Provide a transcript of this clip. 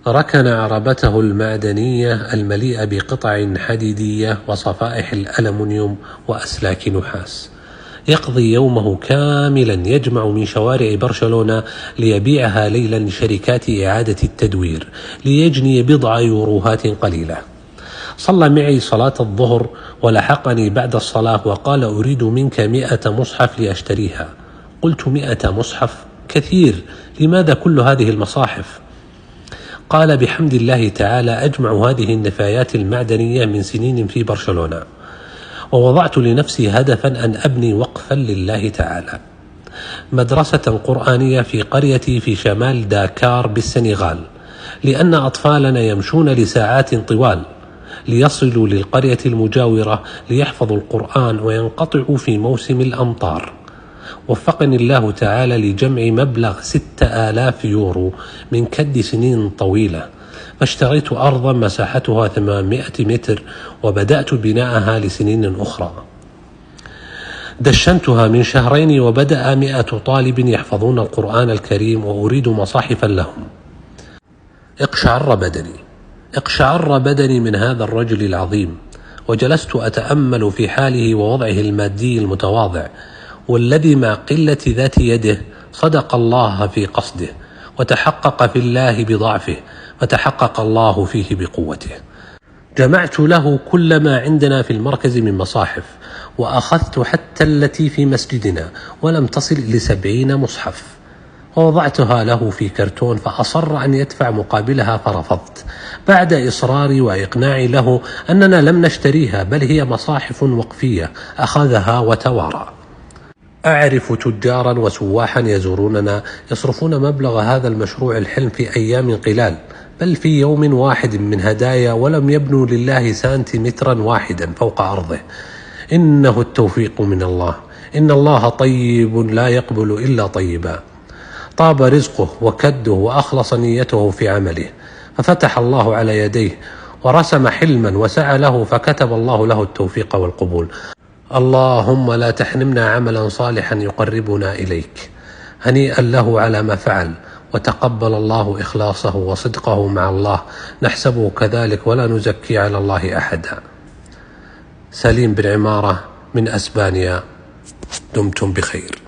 ركن عربته المعدنية المليئة بقطع حديدية وصفائح الألمنيوم وأسلاك نحاس، يقضي يومه كاملا يجمع من شوارع برشلونة ليبيعها ليلا لشركات إعادة التدوير ليجني بضع يوروهات قليلة. صلى معي صلاة الظهر ولحقني بعد الصلاة وقال: أريد منك 100 مصحف لأشتريها. قلت: 100 مصحف؟ كثير، لماذا كل هذه المصاحف؟ قال: بحمد الله تعالى أجمع هذه النفايات المعدنية من سنين في برشلونة، ووضعت لنفسي هدفا أن أبني وقفا لله تعالى، مدرسة قرآنية في قريتي في شمال داكار بالسنغال، لأن أطفالنا يمشون لساعات طوال ليصلوا للقرية المجاورة ليحفظوا القرآن وينقطعوا في موسم الأمطار. وفقني الله تعالى لجمع مبلغ 6000 يورو من كد سنين طويلة، فاشتريت أرضا مساحتها 800 متر وبدأت بناءها لسنين أخرى. دشنتها من شهرين وبدأ 100 طالب يحفظون القرآن الكريم وأريد مصاحفا لهم. اقشعر بدني من هذا الرجل العظيم، وجلست أتأمل في حاله ووضعه المادي المتواضع، والذي مع قلة ذات يده صدق الله في قصده، وتحقق في الله بضعفه، وتحقق الله فيه بقوته. جمعت له كل ما عندنا في المركز من مصاحف، وأخذت حتى التي في مسجدنا ولم تصل ل70 مصحف، ووضعتها له في كرتون، فأصر أن يدفع مقابلها فرفضت، بعد إصراري وإقناعي له أننا لم نشتريها بل هي مصاحف وقفية. أخذها وتوارى. أعرف تجارا وسواحا يزوروننا يصرفون مبلغ هذا المشروع الحلم في أيام قلال، بل في يوم واحد من هدايا، ولم يبنوا لله سنتيمترا واحدا فوق أرضه. إنه التوفيق من الله، إن الله طيب لا يقبل إلا طيبا. طاب رزقه وكده وأخلص نيته في عمله، ففتح الله على يديه ورسم حلما وسعى له، فكتب الله له التوفيق والقبول. اللهم لا تحرمنا عملا صالحا يقربنا إليك. هنيئا له على ما فعل، وتقبل الله إخلاصه وصدقه مع الله، نحسبه كذلك ولا نزكي على الله أحدا. سليم بن عمارة من أسبانيا، دمتم بخير.